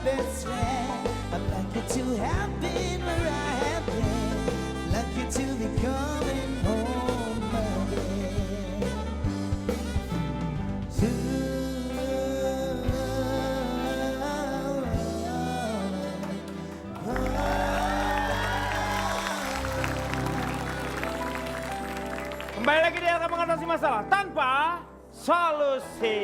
best friend. I'm lucky to have been where I have been. Lucky to be coming home again. Kembali lagi di Akan Mengatasi Masalah Tanpa Solusi.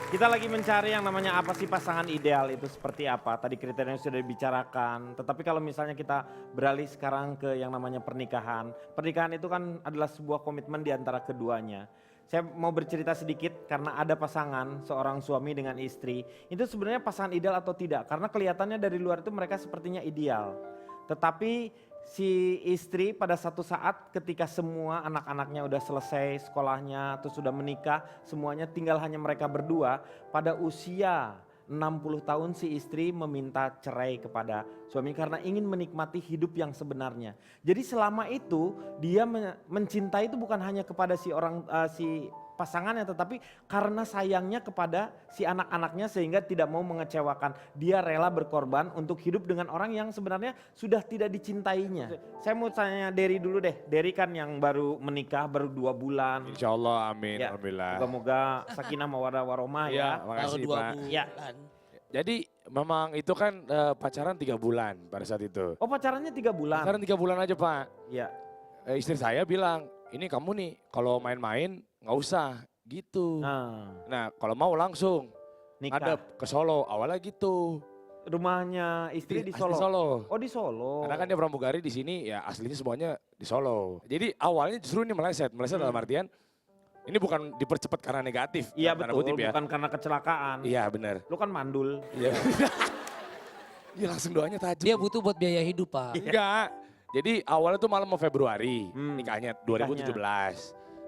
Kita lagi mencari yang namanya apa sih pasangan ideal itu seperti apa. Tadi kriterianya sudah dibicarakan. Tetapi kalau misalnya kita beralih sekarang ke yang namanya pernikahan. Pernikahan itu kan adalah sebuah komitmen di antara keduanya. Saya mau bercerita sedikit karena ada pasangan seorang suami dengan istri. Itu sebenarnya pasangan ideal atau tidak. Karena kelihatannya dari luar itu mereka sepertinya ideal. Tetapi si istri pada satu saat ketika semua anak-anaknya udah selesai sekolahnya atau sudah menikah, semuanya tinggal hanya mereka berdua, pada usia 60 tahun si istri meminta cerai kepada suami karena ingin menikmati hidup yang sebenarnya. Jadi selama itu dia mencintai itu bukan hanya kepada si pasangannya, tetapi karena sayangnya kepada si anak-anaknya sehingga tidak mau mengecewakan. Dia rela berkorban untuk hidup dengan orang yang sebenarnya sudah tidak dicintainya. Saya mau tanya Dery dulu deh. Dery kan yang baru menikah baru 2 bulan. Insya Allah, amin, Ya, alhamdulillah. moga-moga sakinah mawaddah warahmah ya. Makasih Baru 2 Pak. bulan. Ya. Jadi memang itu kan pacaran 3 bulan pada saat itu. Oh pacarannya 3 bulan? Pacaran 3 bulan aja Pak. Ya. Istri saya bilang, ini kamu nih kalau main-main nggak usah gitu. Nah kalau mau langsung Nikah. ngadep ke Solo, awalnya gitu. Rumahnya istri di Asli Solo? Solo. Oh di Solo. Karena kan dia pramugari di sini, ya aslinya semuanya di Solo. Jadi awalnya justru ini meleset dalam artian ini bukan dipercepat karena negatif. Iya tanda betul, kutip ya. bukan karena kecelakaan. Iya benar. Lu kan mandul. Iya. Iya langsung doanya tajam. Dia butuh buat biaya hidup, Pak. Enggak. Jadi awalnya tuh malam mau Februari nikahnya 2017.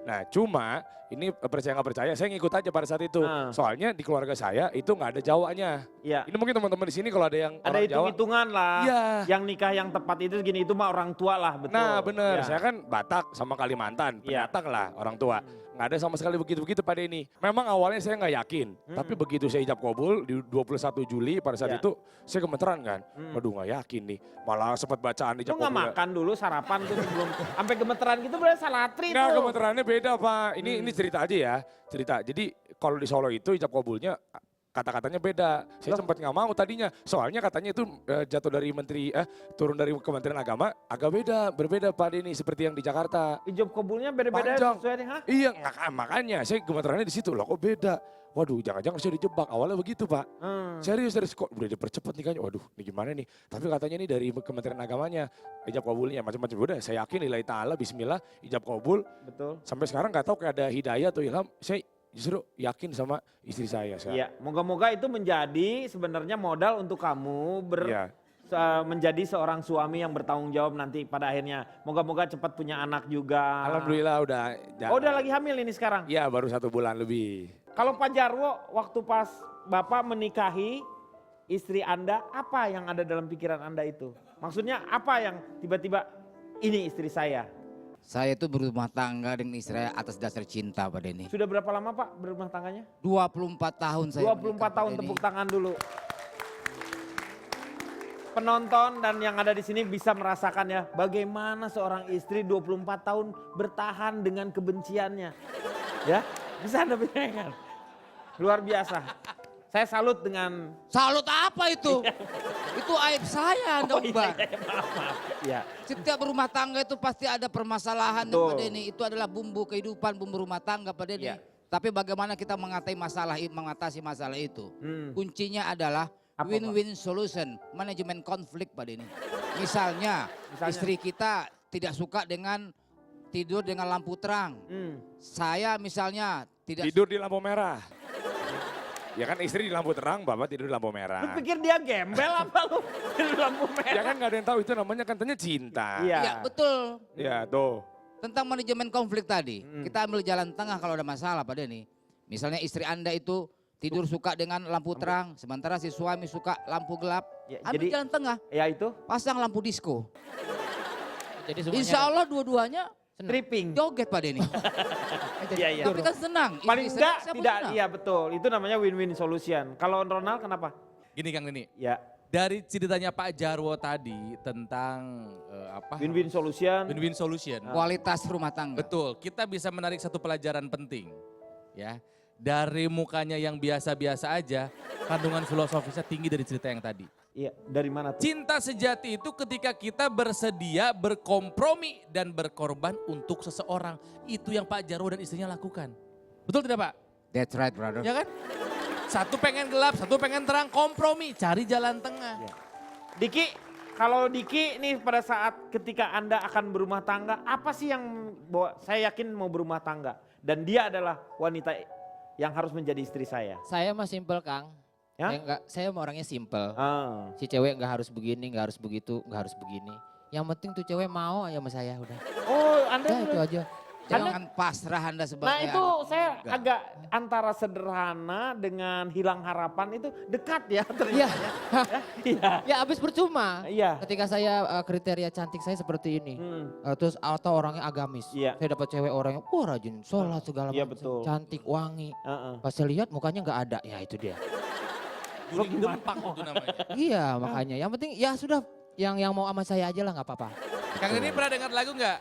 Nah cuma ini percaya nggak percaya saya ngikut aja pada saat itu. Soalnya di keluarga saya itu nggak ada Jawanya. Iya. Ini mungkin teman-teman di sini kalau ada yang Ada orang Jawa. hitung-hitungan lah. Iya. Yang nikah yang tepat itu gini, itu mah orang tua lah betul. Nah bener, Iya. saya kan Batak sama Kalimantan, Iya. pendatang lah orang tua. Nggak ada sama sekali begitu-begitu pada ini. Memang awalnya saya nggak yakin, tapi begitu saya ijab kabul di 21 Juli pada saat Iya. itu, saya gemeteran kan. Waduh nggak yakin nih, malah sempat bacaan Lu ijab nggak kabul. makan dulu sarapan tuh sebelum sampai gemeteran gitu berarti salatri Nggak, tuh. gemeterannya beda Pak. Ini cerita aja ya, cerita. Jadi kalau di Solo itu ijab kabulnya kata-katanya beda. Saya sempat nggak mau tadinya. Soalnya katanya itu jatuh dari turun dari Kementerian Agama agak berbeda Pak Denny seperti yang di Jakarta. Ijab kabulnya beda-beda Panjang. sesuai dengan hah? Iya makanya saya gemeterannya di situ loh kok beda. Waduh jangan-jangan saya dijebak awalnya begitu Pak. Serius kok udah dipercepat nikahnya. Waduh ini gimana nih. Tapi katanya ini dari Kementerian Agamanya ijab kabulnya macam-macam. Udah saya yakin lillahi ta'ala bismillah ijab kabul. Betul. Sampai sekarang nggak tahu kayak ada hidayah atau ilham. Saya justru yakin sama istri saya sekarang. Iya, moga-moga itu menjadi sebenarnya modal untuk kamu Iya. menjadi seorang suami yang bertanggung jawab nanti pada akhirnya. Moga-moga cepat punya anak juga. Alhamdulillah udah. Oh udah lagi hamil ini sekarang? Iya baru 1 bulan lebih. Kalau Pak Jarwo waktu pas Bapak menikahi istri Anda, apa yang ada dalam pikiran Anda itu? Maksudnya apa yang tiba-tiba ini istri saya? Saya itu berumah tangga dengan istri saya atas dasar cinta, Pak Denny. Sudah berapa lama Pak berumah tangganya? 24 tahun saya 24 menikah, Pak tahun, Denny. tepuk tangan dulu. Penonton dan yang ada di sini bisa merasakan ya bagaimana seorang istri 24 tahun bertahan dengan kebenciannya. Ya, bisa Anda bayangkan. Luar biasa. Saya salut dengan... Salut apa itu? Itu aib saya, Anda ubah. Maaf. Ya. Setiap rumah tangga itu pasti ada permasalahan, Betul. Pak Denny. Itu adalah bumbu kehidupan, bumbu rumah tangga, Pak Denny. Iya. Tapi bagaimana kita mengatasi masalah itu? Kuncinya adalah Apa, win-win solution, manajemen konflik, Pak Denny. Misalnya, istri kita tidak suka dengan tidur dengan lampu terang. Saya misalnya tidak Tidur di lampu merah. Ya kan istri di lampu terang, bapak tidur di lampu merah. Lu pikir dia gembel apa lu? Di lampu merah. Ya kan nggak ada yang tahu itu namanya katanya cinta. Iya. Ya betul. Ya tuh. Tentang manajemen konflik tadi, kita ambil jalan tengah kalau ada masalah Pak Denny. Misalnya istri Anda itu tidur suka dengan lampu terang, sementara si suami suka lampu gelap. Ya, Ambil jadi- jalan tengah, Ya itu. pasang lampu disco. Jadi semuanya Insya Allah dua-duanya Senang. Tripping. Joget Pak Denny. Iya, iya. Tapi kan senang. Paling Istri enggak senang, saya pun tidak, senang. iya betul. Itu namanya win-win solution. Kalau Ronald kenapa? Gini Kang Denny, Ya, dari ceritanya Pak Jarwo tadi tentang win-win solution. Win-win solution. Kualitas rumah tangga. Betul, kita bisa menarik satu pelajaran penting. Ya, dari mukanya yang biasa-biasa aja, kandungan filosofisnya tinggi dari cerita yang tadi. Iya, dari mana tuh? Cinta sejati itu ketika kita bersedia berkompromi dan berkorban untuk seseorang. Itu yang Pak Jarwo dan istrinya lakukan. Betul tidak Pak? That's right brother. Ya kan? Satu pengen gelap, satu pengen terang, kompromi, cari jalan tengah. Ya. Diki, kalau Diki nih pada saat ketika Anda akan berumah tangga, apa sih yang saya yakin mau berumah tangga? Dan dia adalah wanita yang harus menjadi istri saya. Saya mah simpel Kang. Ya? Saya mah orangnya simpel. Ah. Si cewek nggak harus begini, nggak harus begitu, nggak harus begini. Yang penting tuh cewek mau aja sama saya udah. Oh, Anda Udah itu aja. Jangan pasrah Anda sebagai Nah itu anak. saya Enggak. agak antara sederhana dengan hilang harapan itu dekat ya ternyata. Iya. Ya abis percuma. Iya. Ketika saya kriteria cantik saya seperti ini. Terus atau orangnya agamis. Iya. Saya dapat cewek orangnya wah rajin sholat segala Iya, macam. betul. Cantik, wangi. Heeh. Pas saya lihat mukanya nggak ada. Ya itu dia. Guling dempak itu namanya. Iya makanya. Yang penting ya sudah yang mau sama saya aja lah nggak apa-apa. Kang Denny pernah dengar lagu nggak?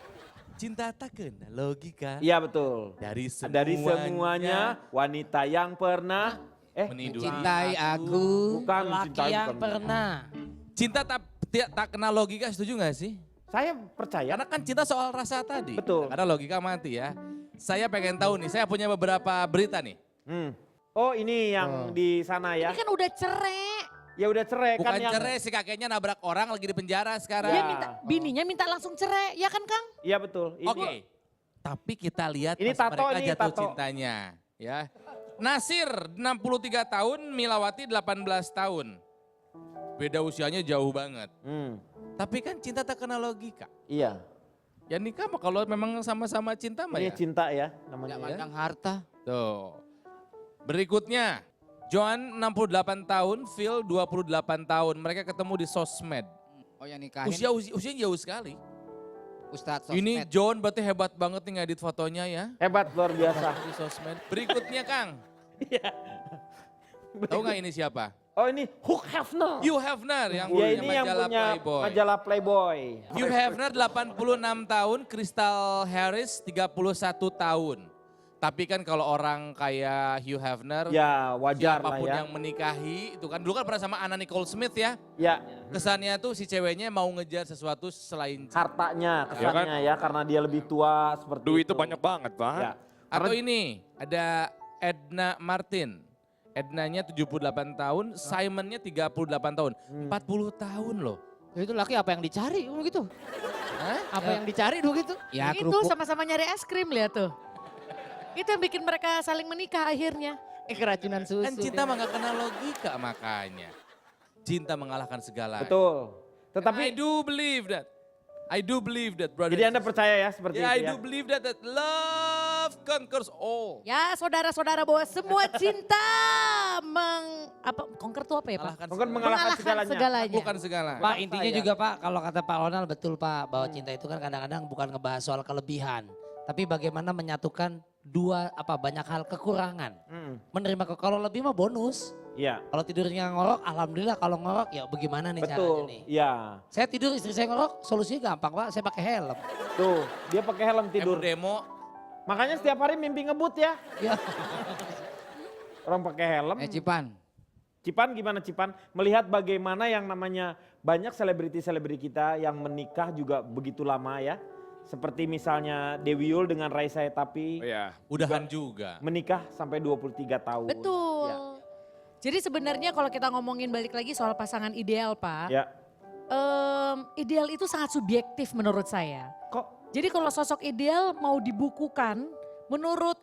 Cinta tak kenal logika. Iya betul. Dari Dari semuanya wanita yang pernah meniduri Cintai aku. bukan Laki mencintai, yang bukan. pernah. Cinta tak kenal logika, setuju gak sih? Saya percaya. Karena kan cinta soal rasa tadi. Betul. Karena logika mati ya. Saya pengen tahu nih, saya punya beberapa berita nih. Oh ini yang di sana ya. Ini kan udah cerai. Ya udah cerai Bukan kan yang. cerai, si kakeknya nabrak orang lagi di penjara sekarang. Dia Ya. minta, bininya minta langsung cerai, ya kan Kang? Iya betul. Ini- Oke, tapi kita lihat Ini pas tato mereka nih, jatuh tato. cintanya. Ya. Nasir 63 tahun, Milawati 18 tahun. Beda usianya jauh banget. Tapi kan cinta tak kenal logika. Iya. Ya nikah mah kalau memang sama-sama cinta mah Ini ya. cinta ya Tidak namanya. Ya. mandang harta. Tuh. Berikutnya, Joan 68 tahun, Phil 28 tahun. Mereka ketemu di sosmed. Oh yang nikahin Usianya jauh sekali. Ustadz Ini sosmed. John berarti hebat banget nih ngedit fotonya ya. Hebat luar biasa. Di sosmed. Berikutnya Kang. Iya. Tahu nggak ini siapa? Oh ini Hugh Hefner. Hugh Hefner yang Ya punya ini yang majalah punya Playboy. majalah Playboy. Hugh Hefner 86 tahun, Crystal Harris 31 tahun. Tapi kan kalau orang kayak Hugh Hefner, Ya wajar lah siapapun ya. yang menikahi, itu kan dulu kan pernah sama Anna Nicole Smith ya. Ya Kesannya tuh si ceweknya mau ngejar sesuatu selain cinta. hartanya Ya kan? kesannya ya karena dia lebih tua seperti Duitnya itu. banyak banget Pak. Ya. Atau ini, ada Edna Martin. Ednanya 78 tahun, Simonnya 38 tahun. 40 tahun loh. Itu laki apa yang dicari begitu? Hah? Apa yang dicari begitu? Ya itu kerupuk. sama-sama nyari es krim lihat tuh. Itu yang bikin mereka saling menikah akhirnya. Keracunan susu. Kan cinta mah gak kenal logika makanya. Cinta mengalahkan segala. Betul. I Tetapi do believe that. I do believe that, brother. jadi Anda percaya ya seperti Yeah, I itu ya. do believe that love conquers all. Ya saudara-saudara bahwa semua cinta conquer tuh apa ya Pak? Mengalahkan Bukan mengalahkan segalanya. segalanya. Bukan segala. Pak intinya juga Pak kalau kata Pak Ronald betul Pak bahwa cinta itu kan kadang-kadang bukan ngebahas soal kelebihan. Tapi bagaimana menyatukan banyak hal kekurangan. Menerima kalau lebih mah bonus. Iya. Kalau tidurnya ngorok alhamdulillah kalau ngorok ya bagaimana nih caranya Betul. nih. Iya. Saya tidur istri saya ngorok solusinya gampang Pak saya pakai helm. Tuh dia pakai helm tidur. Demo. Makanya setiap hari mimpi ngebut ya. Ya. Orang pakai helm. Cipan. Cipan gimana Cipan? Melihat bagaimana yang namanya banyak selebriti-selebriti kita yang menikah juga begitu lama ya. Seperti misalnya Dewi Yul dengan Raisa Etapi Oh ya. Udahan juga. menikah sampai 23 tahun. Betul. Ya. Jadi sebenarnya kalau kita ngomongin balik lagi soal pasangan ideal Pak. Ya. Ideal itu sangat subjektif menurut saya. Kok Jadi kalau sosok ideal mau dibukukan menurut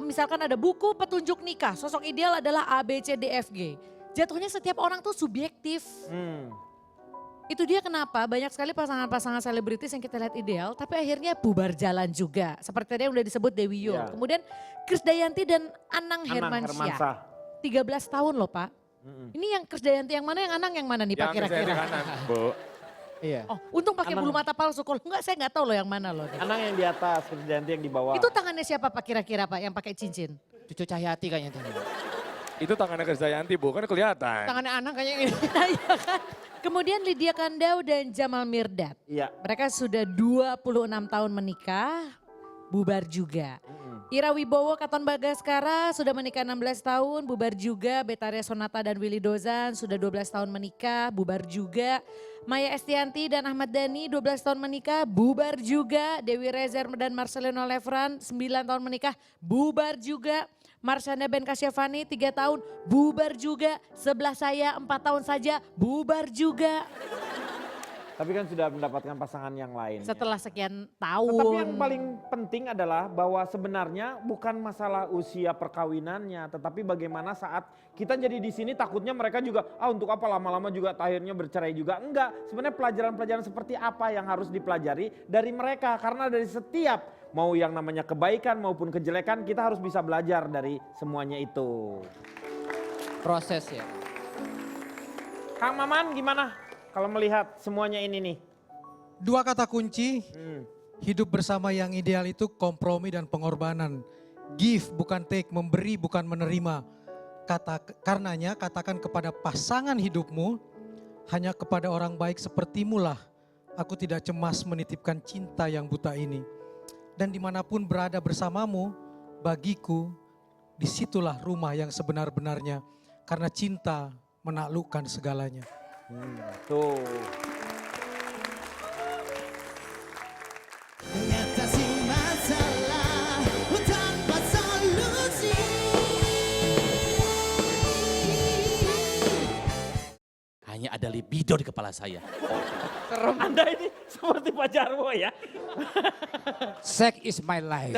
misalkan ada buku petunjuk nikah. Sosok ideal adalah A, B, C, D, F, G. Jatuhnya setiap orang tuh subjektif. Itu dia kenapa banyak sekali pasangan-pasangan selebritis yang kita lihat ideal tapi akhirnya bubar jalan juga. Seperti tadi yang udah disebut Dewi Yul. Ya. Kemudian Krisdayanti dan Anang Anang Hermansyah. Hermansyah. 13 tahun loh Pak. Ini yang Krisdayanti yang mana yang Anang yang mana nih Pak Yang saya di kira-kira? kanan, Bu. Iya. Oh, untung pakai Anang. bulu mata palsu. Kalau enggak saya nggak tahu loh yang mana loh. nih. Anang yang di atas, Krisdayanti yang di bawah. Itu tangannya siapa Pak kira-kira Pak yang pakai cincin? Cucu Cahyati kayaknya itu. Itu tangannya Krisdayanti, Bu, kan kelihatan. Tangannya anak kayaknya ini. Nah, iya kan? Kemudian Lydia Kandau dan Jamal Mirdad. Iya. Mereka sudah 26 tahun menikah, bubar juga. Ira Wibowo, Katon Bagaskara sudah menikah 16 tahun, bubar juga. Betaria Sonata dan Willy Dozan sudah 12 tahun menikah, bubar juga. Maya Estianti dan Ahmad Dhani 12 tahun menikah, bubar juga. Dewi Rezer dan Marcelino Levran 9 tahun menikah, bubar juga. Marsyanda Ben Kasyafani 3 tahun, bubar juga. Sebelah saya 4 tahun saja, bubar juga. Tapi kan sudah mendapatkan pasangan yang lain. ya. Setelah sekian tahun. Tetapi yang paling penting adalah bahwa sebenarnya bukan masalah usia perkawinannya, tetapi bagaimana saat kita jadi di sini takutnya mereka juga untuk apa lama-lama juga akhirnya bercerai juga. Enggak, sebenarnya pelajaran-pelajaran seperti apa yang harus dipelajari dari mereka, karena dari setiap mau yang namanya kebaikan maupun kejelekan kita harus bisa belajar dari semuanya itu. Proses ya. Kang Maman gimana kalau melihat semuanya ini nih? Dua kata kunci, Hmm. hidup bersama yang ideal itu kompromi dan pengorbanan. Give bukan take, memberi bukan menerima. Karenanya katakan kepada pasangan hidupmu, hanya kepada orang baik sepertimu lah aku tidak cemas menitipkan cinta yang buta ini. Dan dimanapun berada bersamamu, bagiku disitulah rumah yang sebenar-benarnya. Karena cinta menaklukkan segalanya. Tuh. Mengatasi masalah tanpa solusi. Hanya ada libido di kepala saya. Anda ini seperti Pak Jarwo ya. Sex is my life.